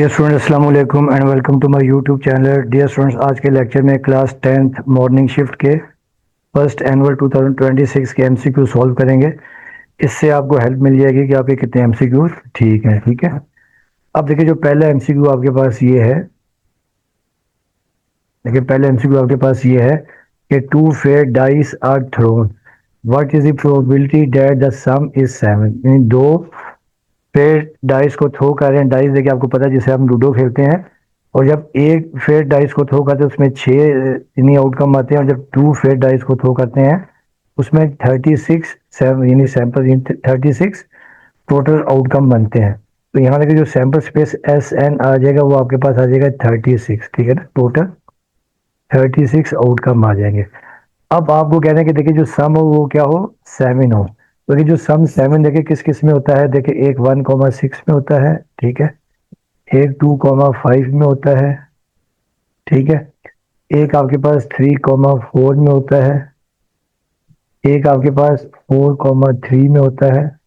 Dear students, अस्सलाम वालेकुम and welcome to my YouTube channel. Dear students, आज के लेक्चर में क्लास 10th मॉर्निंग शिफ्ट के फर्स्ट एनुअल 2026 के एमसीक्यू सॉल्व करेंगे। इससे आपको हेल्प मिल जाएगी कि आपके कितने एमसीक्यू ठीक हैं। ठीक है, अब देखिए जो पहला एमसीक्यू आपके पास ये है। देखिए पहला एमसीक्यू आपके पास ये है कि two fair dice are thrown, what is the probability that the sum is 7। यानी दो फेयर डाइस को थ्रो कर रहे हैं। डाइस देखिए आपको पता है जिसे हम लूडो खेलते हैं, और जब एक फेयर डाइस को थ्रो करते हैं उसमें 6 यानी आउटकम आते हैं, और जब टू फेयर डाइस को थ्रो करते हैं उसमें 36 यानी सैंपल 36 टोटल आउटकम बनते हैं। तो यहाँ देखिए जो सैंपल स्पेस एस एन आ जाएगा वो आपके पास आ जाएगा 36। ठीक है ना, टोटल 36 आउटकम आ जाएंगे। अब आपको कहना है कि देखिए जो सम हो वो क्या हो, 7 हो। तो देखिए जो सम 7 देखिए किस किस में होता है। देखिए एक 1,6 में होता है, ठीक है, एक 2,5 में होता है, ठीक है, एक आपके पास 3,4 में होता है, एक आपके पास 4,3 में होता है,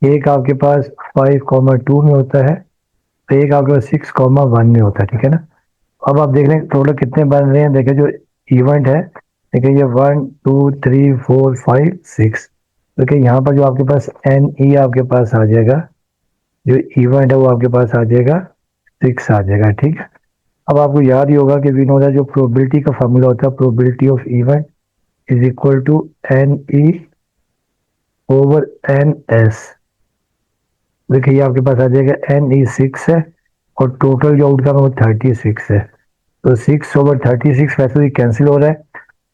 एक आपके पास 5,2 में होता है, तो एक आपके पास 6,1 में होता है। ठीक है ना, अब आप देख रहे हैं टोटल कितने बन रहे हैं। देखिए जो इवेंट है, देखिए ये 1 2 3 4 5 6। देखिए यहाँ पर जो आपके पास एन ई आपके पास आ जाएगा, जो इवेंट है वो आपके पास आ जाएगा 6 आ जाएगा। ठीक है, अब आपको याद ही होगा कि वी नो दैट जो प्रोबेबिलिटी का फॉर्मूला होता है, probability of event is equal to N E over N S. देखिए ये आपके पास आ जाएगा एन ई 6 है, और टोटल जो आउटकम है वो 36 है। तो 6/36 वैसे ही कैंसिल हो रहा है,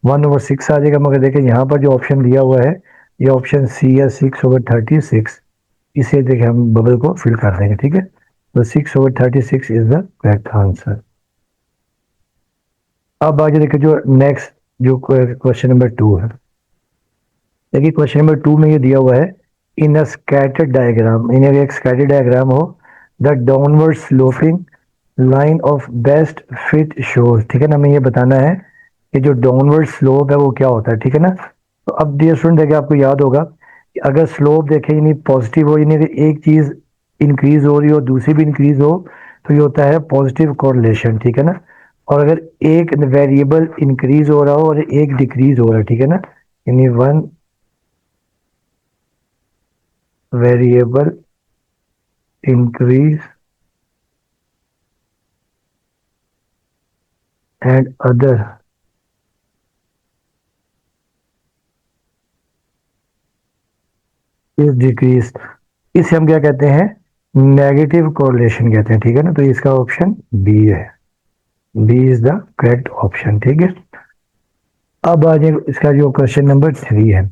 1/6 आ जाएगा। मगर देखिए यहाँ पर जो ऑप्शन दिया हुआ है ये ऑप्शन सी है, 6/36। इसे देखिए हम बबल को फिल कर देंगे। ठीक है, तो 6/36 इज द करेक्ट आंसर। अब आगे देखिए जो नेक्स्ट जो क्वेश्चन नंबर 2 है। देखिए क्वेश्चन नंबर 2 में ये दिया हुआ है, इन अ स्कैटर्ड डायग्राम, इन एक स्कैटर्ड डायग्राम हो, the downward sloping line of best fit shows. ठीक है ना, हमें ये बताना है कि जो डाउनवर्ड स्लोप है वो क्या होता है। ठीक है ना, तो अब डियर स्टूडेंट देखिए आपको याद होगा कि अगर स्लोप देखें यानी पॉजिटिव हो, यानी कि एक चीज इंक्रीज हो रही हो दूसरी भी इंक्रीज हो, तो ये होता है पॉजिटिव कोरिलेशन। ठीक है ना, और अगर एक वेरिएबल इंक्रीज हो रहा हो और एक डिक्रीज हो रहा है, ठीक है ना, यानी one variable increase and other is decrease, इसे हम क्या कहते हैं, नेगेटिव कोरिलेशन कहते हैं। ठीक है ना, तो इसका ऑप्शन बी है, B is the correct option. ठीक है, अब आ जाए इसका जो क्वेश्चन नंबर 3 है।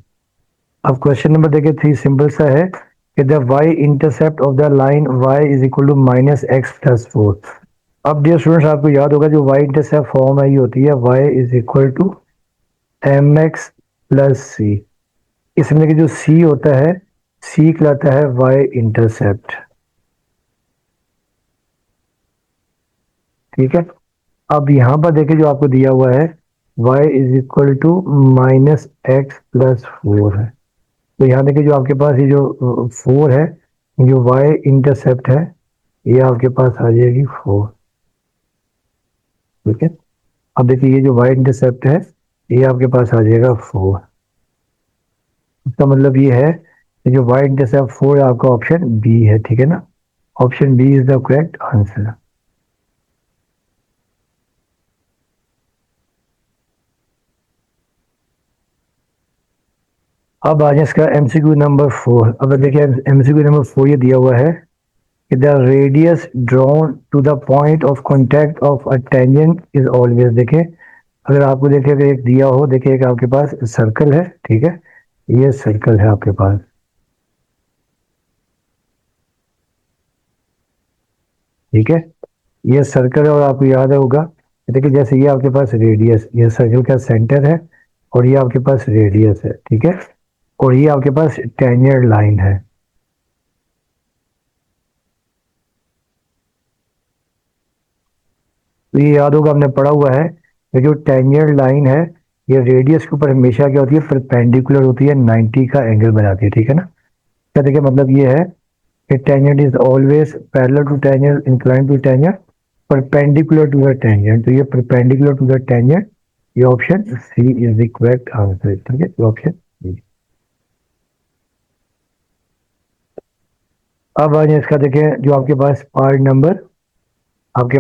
अब क्वेश्चन नंबर देखिए 3 सिंपल सा है कि the Y intercept of the line Y is equal to -x+4। अब डियर स्टूडेंट्स आपको याद होगा जो वाई इंटरसेप्ट फॉर्म है ये होती है Y is equal to mx plus C. इसमें देखिए जो सी होता है, सी कहलाता है वाई इंटरसेप्ट। ठीक है, अब यहाँ पर देखिए जो आपको दिया हुआ है y is equal to -x+4 है। तो यहाँ देखिए जो आपके पास ये जो 4 है, जो y इंटरसेप्ट है ये आपके पास आ जाएगी 4। ठीक है, अब देखिए ये जो y इंटरसेप्ट है ये आपके पास आ जाएगा 4। इसका मतलब ये है कि जो y इंटरसेप्ट 4 है आपका ऑप्शन बी है। ठीक है ना, option B is the correct answer. अब आ जाए इसका एमसीक्यू नंबर 4। अब देखिए एमसीक्यू नंबर 4 ये दिया हुआ है कि the radius drawn to the point of contact of a tangent is always. देखिए अगर आपको देखिए अगर एक दिया हो, देखिए एक आपके पास सर्कल है, ठीक है, ये सर्कल है आपके पास, ठीक है, ये सर्कल है, और आपको याद होगा देखिए जैसे ये आपके पास रेडियस, ये सर्कल का सेंटर है, और ये आपके पास रेडियस है, ठीक है, और ये आपके पास टेंजेंट लाइन है। तो ये याद होगा हमने पढ़ा हुआ है, ये जो टेंजेंट लाइन है ये रेडियस के ऊपर हमेशा क्या होती है, परपेंडिकुलर होती है, 90 का एंगल बनाती है। ठीक है ना, क्या देखिए मतलब ये है A tangent is always parallel to tangent, inclined to tangent, perpendicular to the tangent. तो ये perpendicular to the tangent, ये option C is the correct answer. ठीक है, ऑप्शन सी. अब आज इसका देखें, जो आपके पास पार्ट नंबर आपके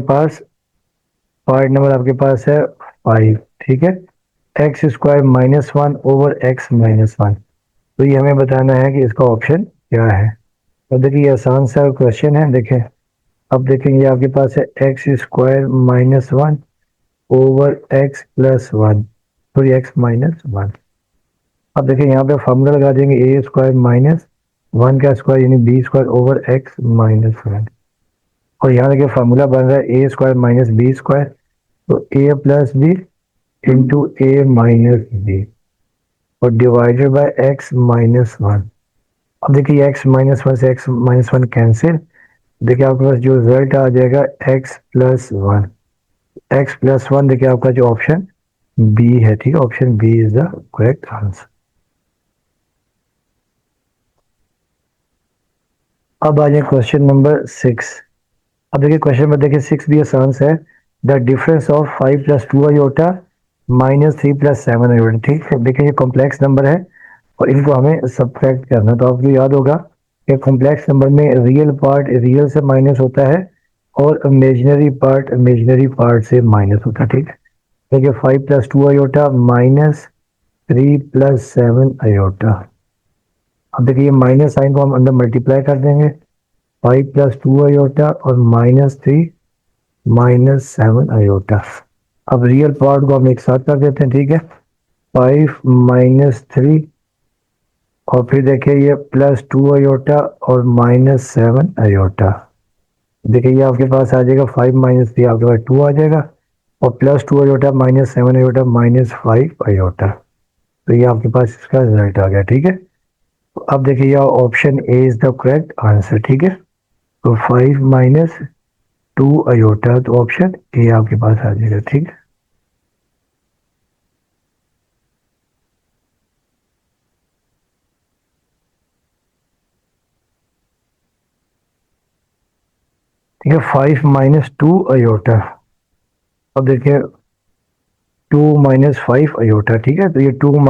पास है 5. ठीक है, एक्स स्क्वायर -1 ओवर एक्स -1. तो ये हमें बताना है कि इसका ऑप्शन क्या है. अब देखिए ये आसान सा क्वेश्चन है. देखें, अब देखेंगे आपके पास है x square -1 over x plus 1, sorry x -1. अब देखिए यहाँ पे फार्मूला लगा देंगे ए स्क्वायर -1 का स्क्वायर यानी बी स्क्वायर ओवर एक्स -1. और यहाँ देखिए फार्मूला बन रहा है ए स्क्वायर माइनस बी स्क्वायर, तो ए प्लस बी इंटू ए माइनस बी और डिवाइडेड बाय एक्स -1. अब देखिए एक्स -1 से एक्स -1 कैंसिल. देखिए आपके पास जो रिजल्ट आ जाएगा एक्स प्लस 1. देखिए आपका जो ऑप्शन बी है. ठीक है, option B is the correct answer. अब आ जाए क्वेश्चन नंबर 6. अब देखिए क्वेश्चन में देखिए 6 भी आसान है. The difference of 5 + 2 iota -3 + 7 iota. ठीक है, देखिए ये कॉम्प्लेक्स नंबर है और इनको हमें सब्ट्रैक्ट करना है. तो आपको याद होगा कि कॉम्प्लेक्स नंबर में रियल पार्ट रियल से माइनस होता है और इमेजिनरी पार्ट से माइनस होता है. ठीक है, देखिए 5 + 2 आयोटा -3 + 7 आयोटा. अब देखिए माइनस साइन को हम अंदर मल्टीप्लाई कर देंगे. 5 + 2 आयोटा और -3 -7 आयोटा. अब रियल पार्ट को हम एक साथ कर देते हैं. ठीक है, 5 - 3 और फिर देखिए ये +2 आयोटा और -7 आयोटा. देखिए ये आपके पास आ जाएगा 5 - 3 आपके पास 2 आ जाएगा और +2 आयोटा -7 आयोटा -5 आयोटा. तो ये आपके पास इसका रिजल्ट आ गया. ठीक है, तो अब देखिए ये option A is the correct answer. ठीक है, तो 5 - 2 आयोटा, तो ऑप्शन ए आपके पास आ जाएगा. ठीक है, ठीक है. 5 - 2 आयोटा. अब देखिए 2 - 5 आयोटा. ठीक है, तो ये 2 -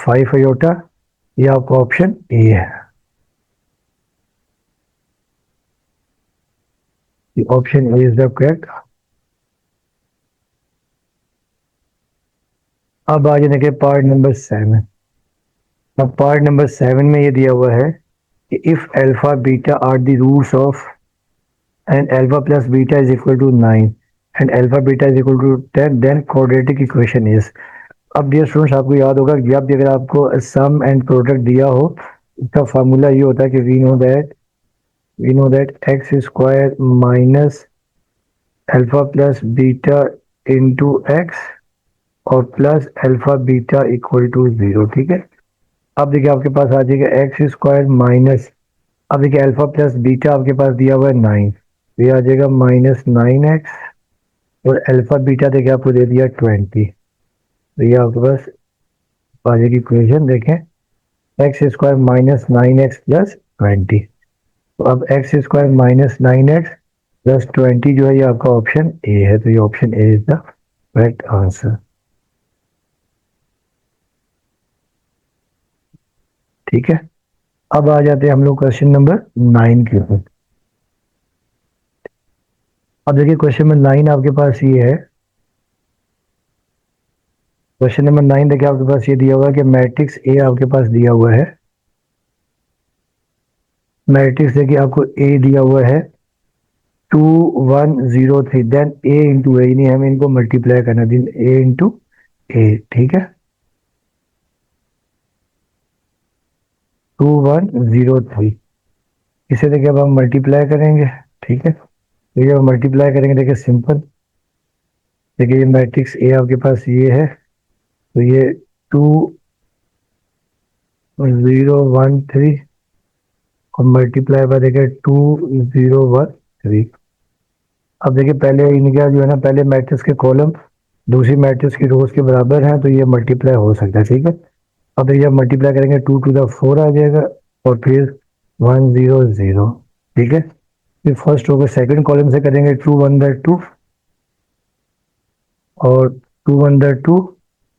5 आयोटा, ये आपका ऑप्शन ए है. Option A is the correct. अब आ जाए देखिए पार्ट नंबर 7. अब पार्ट नंबर 7 में ये दिया हुआ है कि if alpha beta are the roots of and alpha plus beta is equal to 9 and alpha beta is equal to 10, then quadratic equation is. अब डियर स्टूडेंट्स, आपको याद होगा जब भी अगर आपको सम एंड प्रोडक्ट दिया हो, इसका फार्मूला ये होता है कि we know that X square minus alpha plus beta into X और plus alpha beta equal to 0. ठीक है, अब देखिए आपके पास आ जाएगा एक्स स्क्वायर माइनस, अब देखिए अल्फा प्लस बीटा आपके पास दिया हुआ है 9, तो ये आ जाएगा -9x और अल्फा बीटा देखिए आपको दे दिया 20. तो ये आपके पास आ जाएगी इक्वेशन. देखें एक्स स्क्वायर -9x + 20. तो अब एक्स स्क्वायर -9x + 20 जो है ये आपका ऑप्शन ए है. तो ये option A is the correct answer. ठीक है, अब आ जाते हैं हम लोग क्वेश्चन नंबर 9 के ऊपर. अब देखिए क्वेश्चन नंबर 9 आपके पास ये है. क्वेश्चन नंबर 9 देखिए आपके पास ये दिया हुआ है कि मैट्रिक्स ए आपके पास दिया हुआ है. मैट्रिक्स देखिए आपको ए दिया हुआ है 2 1 0 3, देन ए इंटू ए, यानी हमें इनको मल्टीप्लाई करना, दिन ए इंटू ए. ठीक है, 2 1 0 3, इसे देखिए अब हम मल्टीप्लाई करेंगे. ठीक है, तो ये मल्टीप्लाई करेंगे. देखिए सिंपल, देखिए ये मैट्रिक्स ए आपके पास ये है, तो ये 2 0 1 3 और मल्टीप्लाई बाय देखिए 2 0 1 3. अब देखिए पहले इनका जो है ना, पहले मैट्रिक्स के कॉलम दूसरी मैट्रिक्स की रोज के बराबर हैं, तो ये मल्टीप्लाई हो सकता है. ठीक है, अब देखिए जब मल्टीप्लाई करेंगे 2 to the 4 आ जाएगा और फिर 1 0 0. ठीक है। फिर फर्स्ट रो को सेकंड कॉलम से करेंगे, 2 1 2 और 2 1 2,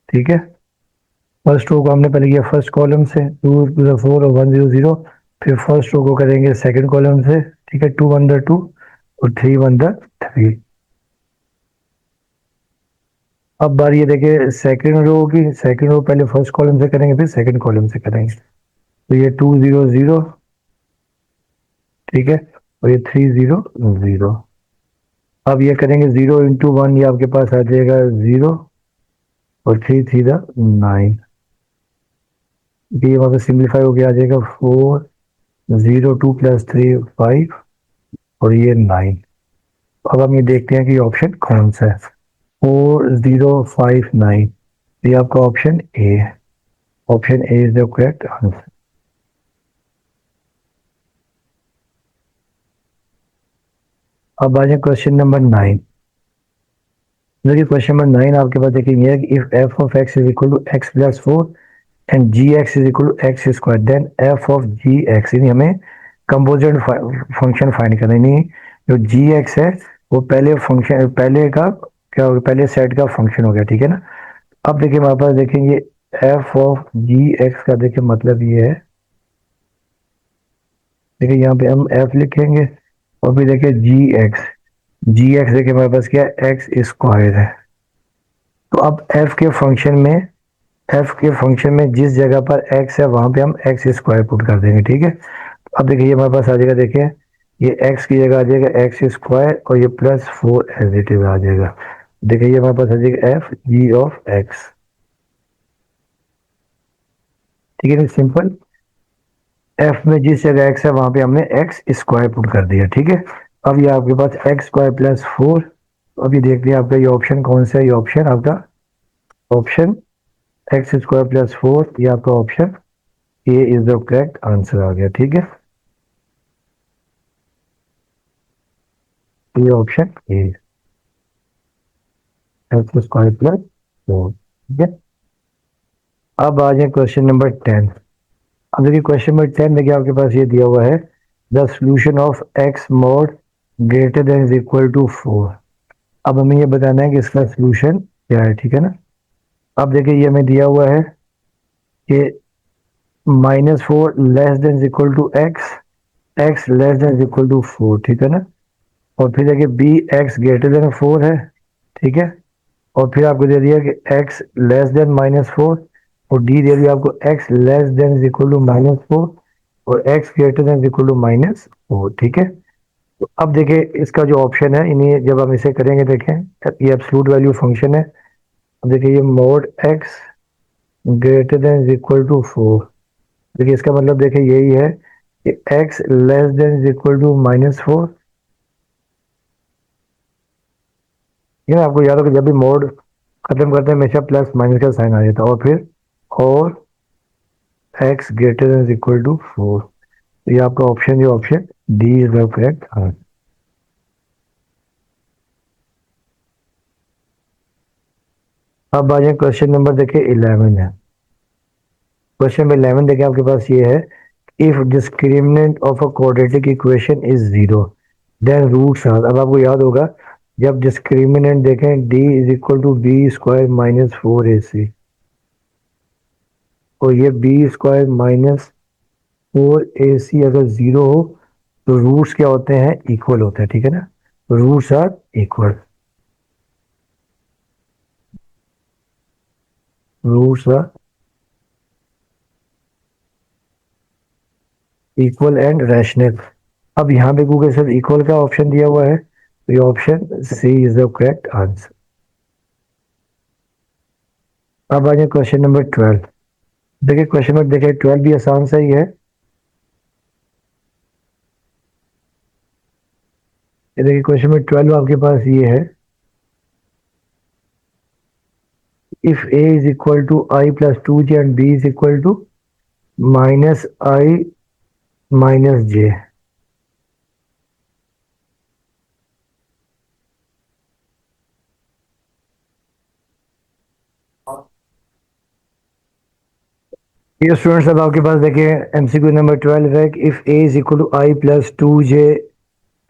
ठीक है। फर्स्ट रो को हमने पहले किया फर्स्ट कॉलम से, 2 to the 4 और 1 0 0। फिर फर्स्ट रो को करेंगे सेकंड कॉलम से, ठीक है, 2 1 2 और 3 1 3। अब बारी ये देखिए सेकंड रो की, सेकंड रो पहले फर्स्ट कॉलम से करेंगे फिर सेकंड कॉलम से करेंगे। तो ये 2 0 0, ठीक है, और ये 3 0 0। अब ये करेंगे 0 into 1, ये आपके पास आ जाएगा 0 और 3 3 9। ये वहाँ पे सिंप्लीफाई होके आ जाएगा 4 0 2 + 3 5 और ये 9। अब हम ये देखते हैं कि ऑप्शन कौन सा है। 4059, ये आपका ऑप्शन ए है। Option A is the correct answer. अब आ जाए क्वेश्चन नंबर 9। देखिए क्वेश्चन नंबर 9 आपके पास देखेंगे, if F of X is equal to X plus 4 and G X is equal to X square, then F of G X, यानी हमें composite function find करना है। यानी जो जी एक्स है वो पहले फंक्शन, पहले का क्या हो गया, पहले सेट का फंक्शन हो गया, ठीक है ना। अब देखिए हमारे पास देखेंगे एफ ऑफ जी एक्स का, देखिए मतलब ये है, देखिए यहाँ पे हम एफ लिखेंगे और फिर देखिए जी एक्स। जी एक्स देखिए हमारे पास क्या है, एक्स स्क्वायर है। तो अब एफ के फंक्शन में जिस जगह पर एक्स है वहां पे हम एक्स स्क्वायर पुट कर देंगे, ठीक है। अब देखिए ये हमारे पास आ जाएगा, देखिए ये एक्स की जगह आ जाएगा एक्स स्क्वायर और ये +4 एज इट इज आ जाएगा। देखिए ये हमारे पास आ जाएगा एफ जी ऑफ एक्स, ठीक है ना, सिंपल। एफ में जिस जगह एक्स है वहां पे हमने एक्स स्क्वायर पुट कर दिया, ठीक है। अब ये आपके पास एक्स स्क्वायर +4। अभी देखते हैं आपका ये ऑप्शन कौन सा है। ये ऑप्शन आपका ऑप्शन एक्स स्क्वायर +4, ये आपका option A is the correct answer आ गया, ठीक है। ये ऑप्शन ए, एक्स स्क्वायर +4, ठीक है। अब आ जाए क्वेश्चन नंबर 10। अब देखिए क्वेश्चन नंबर 10 देखिए आपके पास ये दिया हुआ है, the solution of X mod greater than is equal to 4। अब हमें ये बताना है कि इसका सोल्यूशन क्या है, ठीक है ना। अब देखिए ये हमें दिया हुआ है कि -4 less than equal to X, X less than equal to 4, ठीक है ना। और फिर देखिए बी एक्स ग्रेटर देन 4 है, ठीक है। और फिर आपको दे दिया कि x लेस देन -4 और डी दे दिया आपको x less than equal to -4 और x greater than equal to -4, ठीक है। तो अब देखिए इसका जो ऑप्शन है, इन्हें जब हम इसे करेंगे, देखें ये एब्सोल्यूट वैल्यू फंक्शन है। अब देखिए ये mod x greater than equal to 4, देखिए इसका मतलब देखिए यही है कि x less than equal to -4। ये ना आपको याद हो कि जब भी मोड खत्म करते हैं हमेशा प्लस माइनस का साइन आ जाता है, और फिर और x greater than equal to 4। तो ये आपका ऑप्शन, जो option D is the correct answer. अब आ जाए क्वेश्चन नंबर देखिए 11 है। क्वेश्चन नंबर 11 देखिए आपके पास ये है, if discriminant of a quadratic equation is 0 then roots are. अब आपको याद होगा जब डिस्क्रिमिनेंट देखें D is equal to B square -4ac, और ये बी स्क्वायर -4ac अगर 0 हो तो रूट्स क्या होते हैं, इक्वल होते हैं, ठीक है ना। Roots are equal, roots are equal and rational. अब यहाँ पे गूगल सिर्फ इक्वल का ऑप्शन दिया हुआ है, तो ये option C is the correct answer. अब आ जाए क्वेश्चन नंबर 12। देखिए क्वेश्चन नंबर देखिए 12 भी आसान सा ही है। ये देखिए क्वेश्चन नंबर 12 आपके पास ये है, if a is equal to i + 2j and b is equal to -i - j। ये स्टूडेंट्स अब आपके पास देखिए एमसीक्यू नंबर 12 है कि if A is equal to I plus 2j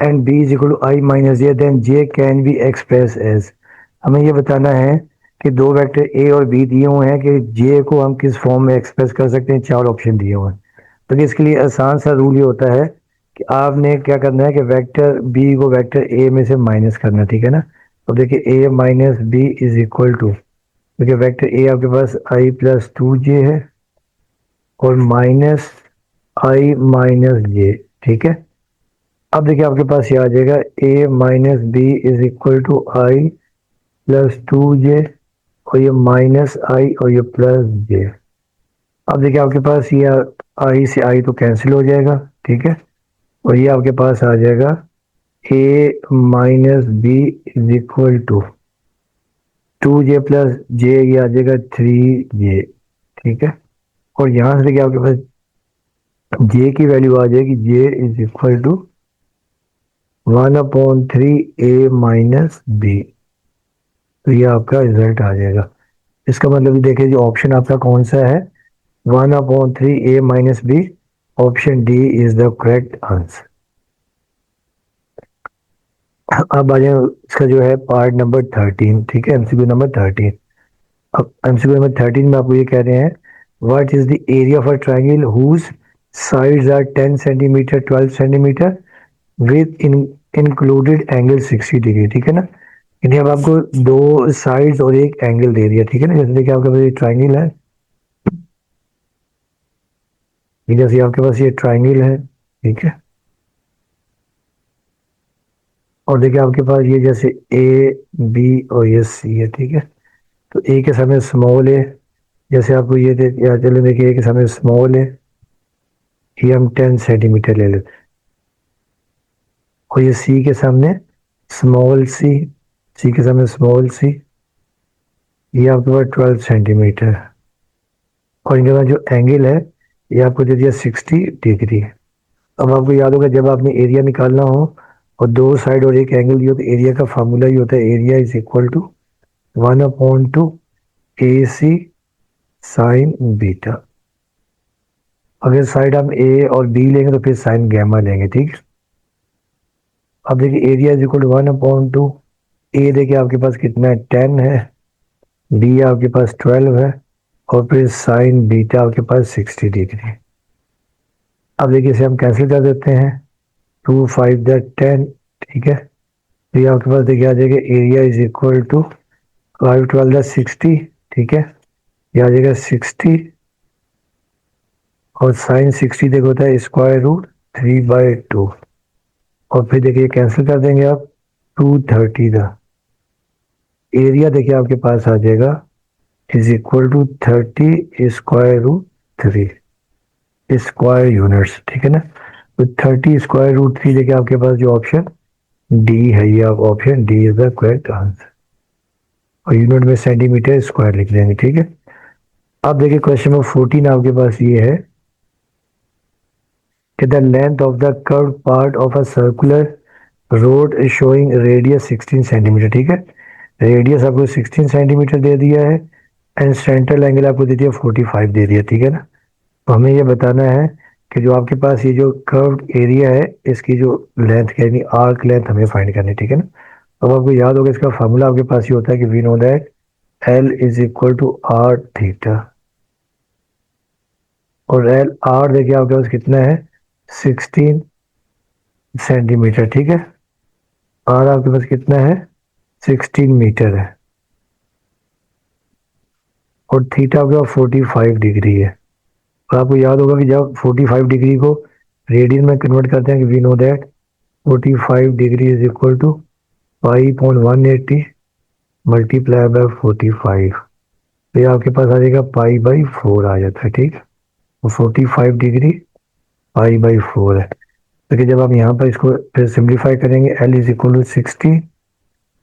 and B is equal to I minus J then J can be express as. हमें ये बताना है कि दो वेक्टर ए और बी दिए हुए हैं कि जे को हम किस फॉर्म में एक्सप्रेस कर सकते हैं, चार ऑप्शन दिए हुए हैं। तो कि इसके लिए आसान सा रूल ये होता है कि आपने क्या करना है कि वेक्टर बी को वेक्टर ए में से माइनस करना, ठीक है ना। अब देखिए A minus B is equal to, देखिए वेक्टर ए आपके पास आई प्लस 2j है और माइनस आई माइनस जे, ठीक है। अब देखिए आपके पास ये आ जाएगा A minus B is equal to I plus 2j और ये माइनस आई और ये प्लस जे। अब देखिए आपके पास ये आई से आई तो कैंसिल हो जाएगा, ठीक है। और ये आपके पास आ जाएगा A minus B is equal to 2j plus J, ये आ जाएगा 3j, ठीक है। और यहाँ से देखिए आपके पास जे की वैल्यू आ जाएगी, J is equal to 1/3 A minus B. तो ये आपका रिजल्ट आ जाएगा। इसका मतलब ये देखिए जो ऑप्शन आपका कौन सा है, 1/3 A minus B, option D is the correct answer. अब आ जाए इसका जो है पार्ट नंबर 13, ठीक है, एमसीक्यू नंबर 13। अब एमसीक्यू नंबर 13 में आपको ये कह रहे हैं what is the area of a triangle whose sides are 10 centimetre 12 centimetre with included angle 60 degree, ठीक है ना। यानी अब आपको दो साइड्स और एक एंगल दे दिया, ठीक है ना। जैसे देखिए आपके पास ये ट्रायंगल है, जैसे आपके पास ये ट्रायंगल है, ठीक है। और देखिए आपके पास ये जैसे ए बी और ये सी है, ठीक है। तो ए के सामने स्मॉल है, जैसे आपको ये चलो देखिए ए के सामने स्मॉल है, ये हम 10 सेंटीमीटर ले लेते हैं। और ये सी के सामने स्मॉल सी, सी के सामने स्मॉल सी, ये आपके पास 12 सेंटीमीटर। और इनके पास जो एंगल है ये आपको दे दिया 60 डिग्री। अब आपको याद होगा जब आपने एरिया निकालना हो और दो साइड और एक एंगल दिया तो एरिया का फार्मूला ही होता है area is equal to 1/2 A C sine beta. अगर साइड हम ए और बी लेंगे तो फिर साइन गैमा लेंगे, ठीक है। अब देखिए एरिया इज इक्वल टू 1/2, ए देखिए आपके पास कितना है 10 है, बी आपके पास 12 है और फिर साइन बीटा आपके पास 60 डिग्री। अब देखिए इसे हम कैंसिल कर देते हैं, 2 5 10, ठीक है। तो ये आपके पास देखिए आ जाएगा एरिया इज इक्वल टू 5 12 60, ठीक है। ये आ जाएगा 60 और साइन 60 देखो होता है स्क्वायर रूट 3/2। और फिर देखिए कैंसिल कर देंगे आप, 230 का एरिया देखिए आपके पास आ जाएगा is equal to 30 square root 3 square units, ठीक है ना। तो 30 स्क्वायर रूट 3 देखिए आपके पास जो ऑप्शन डी है, ये आप option D is the correct answer. और यूनिट में सेंटीमीटर स्क्वायर लिख देंगे, ठीक है। अब देखिए क्वेश्चन नंबर 14 आपके पास ये है कि the length of the curve part of a circular road showing radius 16 centimetre, ठीक है। रेडियस आपको 16 सेंटीमीटर दे दिया है एंड सेंट्रल एंगल आपको दे दिया 45 दे दिया, ठीक है ना। तो हमें ये बताना है कि जो आपके पास ये जो कर्व एरिया है इसकी जो लेंथ है यानी आर्क लेंथ हमें फाइंड करनी है, ठीक है ना। अब आपको याद होगा इसका फार्मूला आपके पास ये होता है कि we know that L is equal to R theta. और एल आर देखिए आपके पास कितना है 16 सेंटीमीटर, ठीक है। आर आपके पास कितना है 16 मीटर है और थीटा आपके पास 45 डिग्री है। और आपको याद होगा कि जब 45 डिग्री को रेडियन में कन्वर्ट करते हैं कि we know that 45 degree is equal to 5.180 multiply by 45। तो ये आपके पास आ जाएगा पाई/4 आ जाता है, ठीक है। 45 डिग्री पाई/4 है। देखिए जब आप यहाँ पर इसको फिर सिंप्लीफाई करेंगे एल इज इक्वल टू 60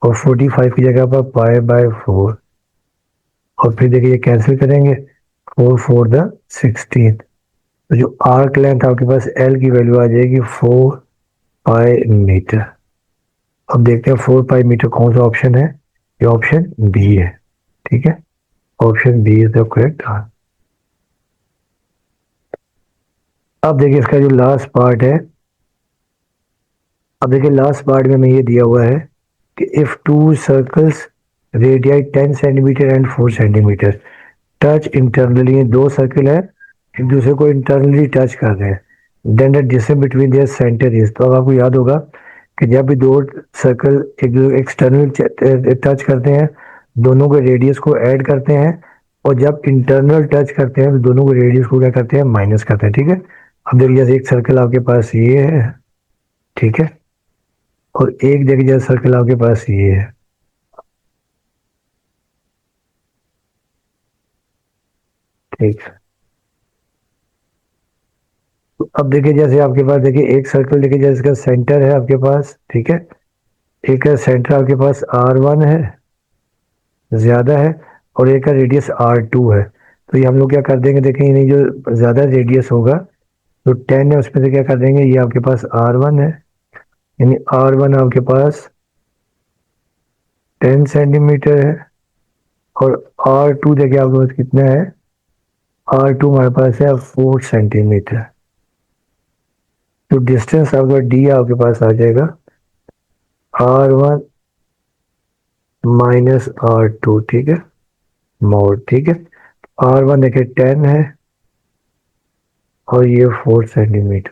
और 45 की जगह पर पाई/4 और फिर देखिए ये कैंसिल करेंगे 4 4 द 16। तो जो आर्क लेंथ आपके पास एल की वैल्यू आ जाएगी 4 पाई मीटर। अब देखते हैं 4 पाई मीटर कौन सा ऑप्शन है, ये ऑप्शन बी है, ठीक है। Option B is the correct answer. अब देखिए इसका जो लास्ट पार्ट है, अब देखिए लास्ट पार्ट में हमें ये दिया हुआ है कि if two circles radii 10 centimetre and 4 centimetre touch internally, दो सर्कल है एक दूसरे को इंटरनली टच कर रहे हैं, then the distance between their centre is, तो अब आपको याद होगा कि जब भी दो सर्कल एक एक्सटर्नल टच करते हैं दोनों के रेडियस को ऐड करते हैं, और जब इंटरनल टच करते हैं तो दोनों के रेडियस को क्या करते हैं, माइनस करते हैं। ठीक है, अब देखिए जैसे एक सर्कल आपके पास ये है, ठीक है, और एक देखिए जैसे सर्कल आपके पास ये है, ठीक है। तो अब देखिए जैसे आपके पास देखिए एक सर्कल देखिए जैसे इसका सेंटर है आपके पास, ठीक है, एक का सेंटर आपके पास R1 है, ज्यादा है, और एक का रेडियस R2 है। तो ये हम लोग क्या कर देंगे, देखें नहीं जो ज्यादा रेडियस होगा तो 10 है उसमें से क्या कर देंगे, ये आपके पास R1 है, यानी R1 आपके पास 10 सेंटीमीटर है, और R2 देखिए आपके पास कितना है, R2 हमारे पास है 4 सेंटीमीटर। तो डिस्टेंस आपका D आपके पास आ जाएगा R1 माइनस R2, ठीक है, मोड, ठीक है। R1 देखिए 10 है और ये 4 सेंटीमीटर,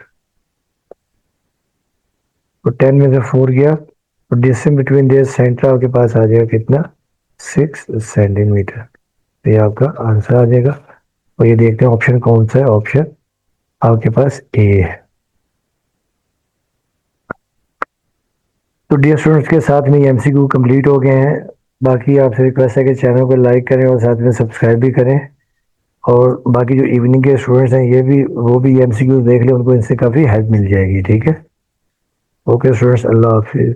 तो 10 में से 4 गया तो डिस्टेंस बिटवीन देयर सेंटर आपके पास आ जाएगा कितना, 6 सेंटीमीटर। तो ये आपका आंसर आ जाएगा। और ये देखते हैं ऑप्शन कौन सा है, ऑप्शन आपके पास ए है। तो डियर स्टूडेंट्स के साथ में ये एमसीक्यू कंप्लीट हो गए हैं। बाकी आपसे रिक्वेस्ट है कि चैनल को लाइक करें और साथ में सब्सक्राइब भी करें, और बाकी जो इवनिंग के स्टूडेंट्स हैं ये भी वो भी एमसीक्यू देख लें, उनको इनसे काफ़ी हेल्प मिल जाएगी। ठीक है, ओके स्टूडेंट्स, अल्लाह हाफिज़।